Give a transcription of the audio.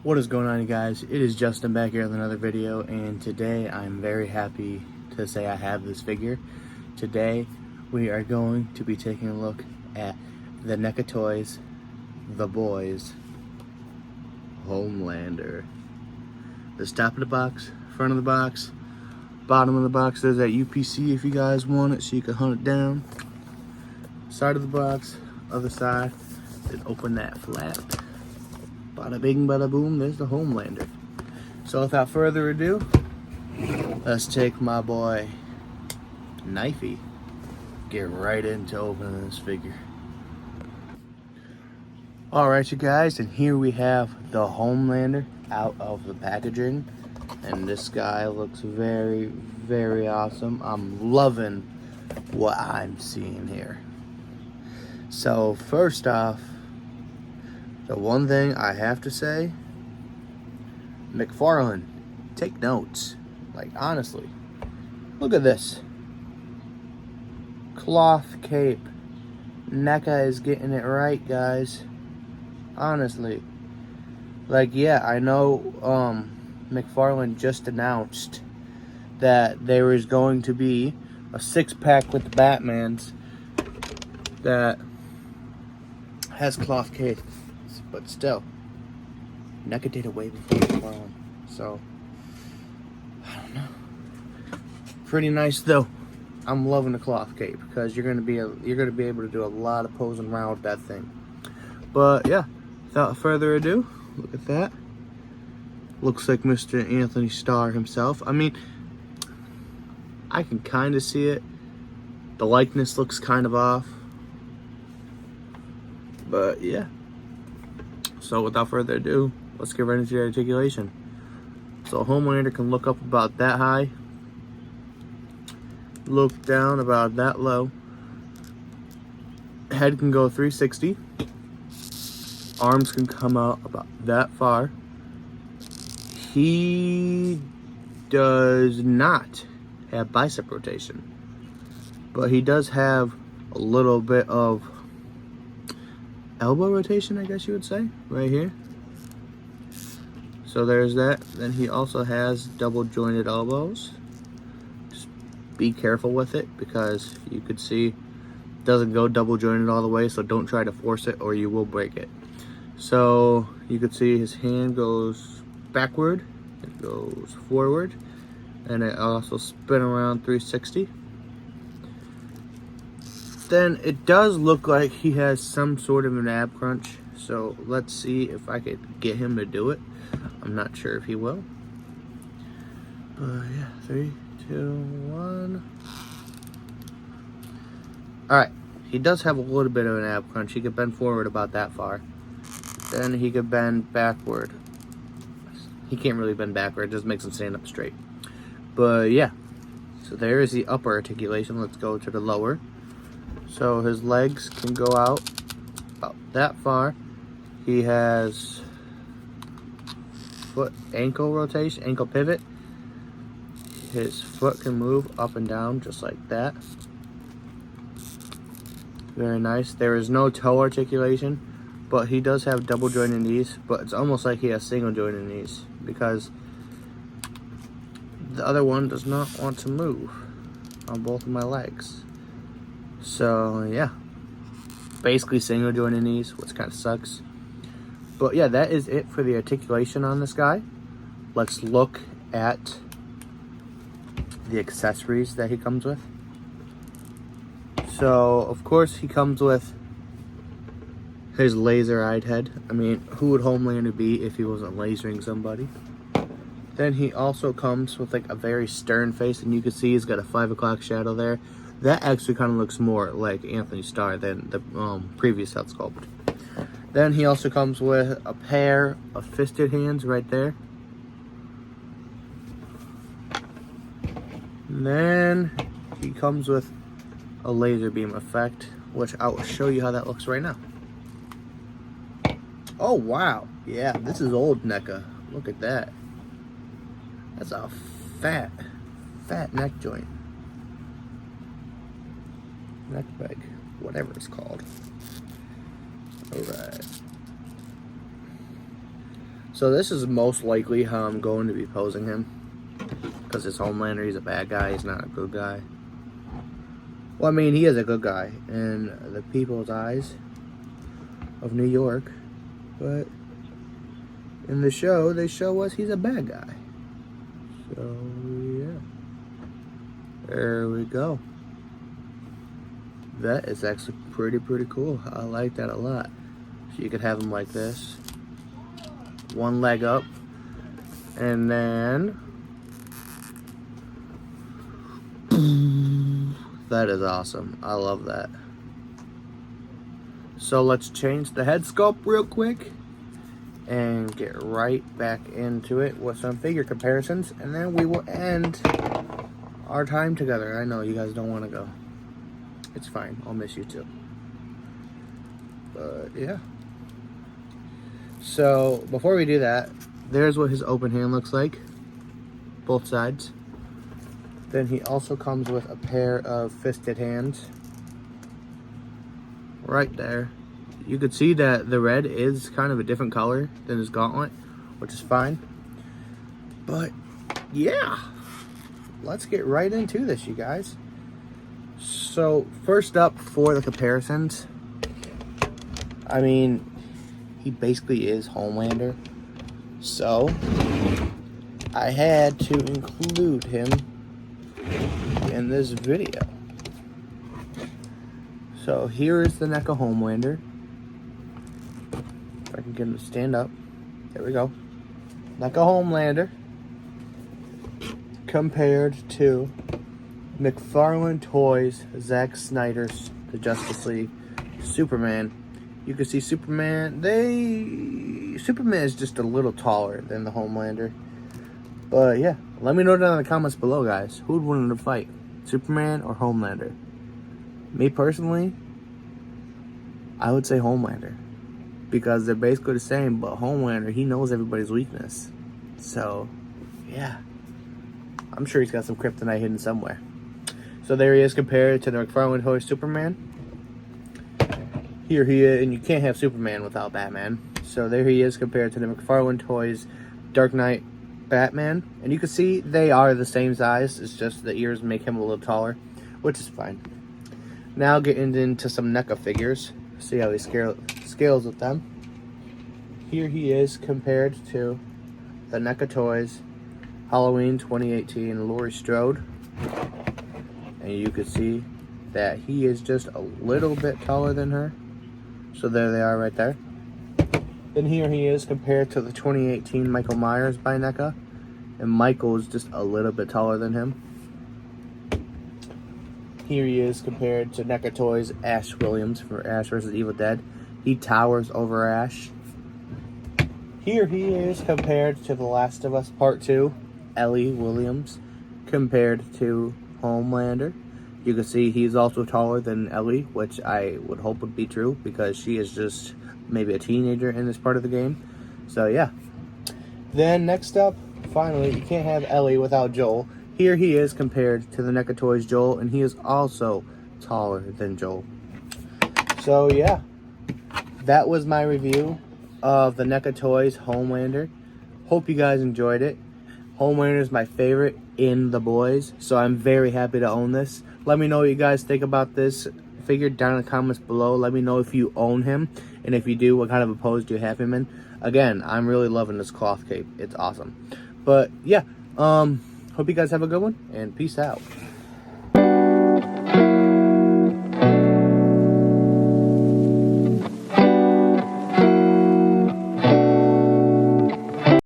What is going on, you guys? It is Justin back here with another video, and today I'm very happy to say I have this figure. Today we are going to be taking a look at the Neca Toys, The Boys, Homelander. There's top of the box, front of the box, bottom of the box. There's that UPC if you guys want it, so you can hunt it down. Side of the box, other side, then open that flap. Bada bing, bada boom, there's the Homelander. So without further ado, let's take my boy Knifey, get right into opening this figure. Alright, you guys, and here we have the Homelander out of the packaging. And this guy looks very, very awesome. I'm loving what I'm seeing here. So first off, the one thing I have to say, McFarlane, take notes. Like, honestly, look at this. Cloth cape. Neca is getting it right, guys. Honestly. Like, yeah, I know McFarlane just announced that there is going to be a 6-pack with the Batmans that has cloth cape. But still, Neca did it way before McFarlane, so I don't know. Pretty nice though. I'm loving the cloth cape because you're gonna be able to do a lot of posing around with that thing. But yeah, without further ado, look at that. Looks like Mr. Anthony Starr himself. I mean, I can kind of see it. The likeness looks kind of off, but yeah. So without further ado, let's get right into the articulation. So Homelander can look up about that high, look down about that low. Head can go 360. Arms can come out about that far. He does not have bicep rotation, but he does have a little bit of elbow rotation, I guess you would say, right here. So there's that. Then he also has double jointed elbows. Just be careful with it because you could see it doesn't go double jointed all the way, so don't try to force it or you will break it. So you could see his hand goes backward, it goes forward, and it also spin around 360. Then it does look like he has some sort of an ab crunch. So let's see if I could get him to do it. I'm not sure if he will. But yeah, 3, 2, 1. Alright, he does have a little bit of an ab crunch. He could bend forward about that far. Then he could bend backward. He can't really bend backward, it just makes him stand up straight. But yeah, so there is the upper articulation. Let's go to the lower. So his legs can go out about that far. He has foot ankle rotation, ankle pivot. His foot can move up and down just like that. Very nice. There is no toe articulation, but he does have double jointed knees, but it's almost like he has single jointed knees because the other one does not want to move on both of my legs. So yeah, basically single jointed knees, which kind of sucks. But yeah, that is it for the articulation on this guy. Let's look at the accessories that he comes with. So of course he comes with his laser-eyed head. I mean, who would Homelander be if he wasn't lasering somebody? Then he also comes with like a very stern face, and you can see he's got a 5 o'clock shadow there. That actually kind of looks more like Anthony Starr than the previous head sculpt. Then he also comes with a pair of fisted hands right there. And then he comes with a laser beam effect, which I will show you how that looks right now. Oh wow, yeah, this is old Neca. Look at that. That's a fat neck joint. Neck peg, whatever it's called. Alright. So this is most likely how I'm going to be posing him. Because it's Homelander, he's a bad guy, he's not a good guy. Well, I mean, he is a good guy in the people's eyes of New York. But in the show, they show us he's a bad guy. So, yeah. There we go. That is actually pretty cool. I like that a lot. So you could have him like this. One leg up. And then... that is awesome. I love that. So let's change the head sculpt real quick. And get right back into it with some figure comparisons. And then we will end our time together. I know you guys don't want to go. It's fine. I'll miss you too. But yeah. So before we do that, there's what his open hand looks like. Both sides. Then he also comes with a pair of fisted hands. Right there. You could see that the red is kind of a different color than his gauntlet, which is fine. But yeah. Let's get right into this, you guys. So, first up for the comparisons, I mean, he basically is Homelander. So, I had to include him in this video. So, here is the Neca Homelander. If I can get him to stand up. There we go. Neca Homelander compared to McFarlane Toys, Zack Snyder's The Justice League, Superman. You can see Superman is just a little taller than the Homelander. But yeah, let me know down in the comments below, guys. Who would win in a fight? Superman or Homelander? Me personally, I would say Homelander. Because they're basically the same, but Homelander, he knows everybody's weakness. So, yeah. I'm sure he's got some kryptonite hidden somewhere. So there he is compared to the McFarlane Toys Superman. Here he is, and you can't have Superman without Batman. So there he is compared to the McFarlane Toys Dark Knight Batman. And you can see they are the same size. It's just the ears make him a little taller, which is fine. Now getting into some NECA figures. See how he scales with them. Here he is compared to the NECA Toys Halloween 2018 Laurie Strode. And you can see that he is just a little bit taller than her. So there they are right there. Then here he is compared to the 2018 Michael Myers by NECA. And Michael is just a little bit taller than him. Here he is compared to NECA Toys Ash Williams for Ash vs. Evil Dead. He towers over Ash. Here he is compared to The Last of Us Part 2, Ellie Williams, compared to Homelander. You can see he's also taller than Ellie, which I would hope would be true because she is just maybe a teenager in this part of the game. So yeah. Then next up, finally, you can't have Ellie without Joel. Here he is compared to the NECA Toys Joel, and he is also taller than Joel. So yeah, that was my review of the NECA Toys Homelander. Hope you guys enjoyed it. Homelander is my favorite in the boys, so I'm very happy to own this. Let me know what you guys think about this figure down in the comments below. Let me know if you own him, and if you do, what kind of a pose do you have him in. Again, I'm really loving this cloth cape. It's awesome. But yeah, hope you guys have a good one, and peace out.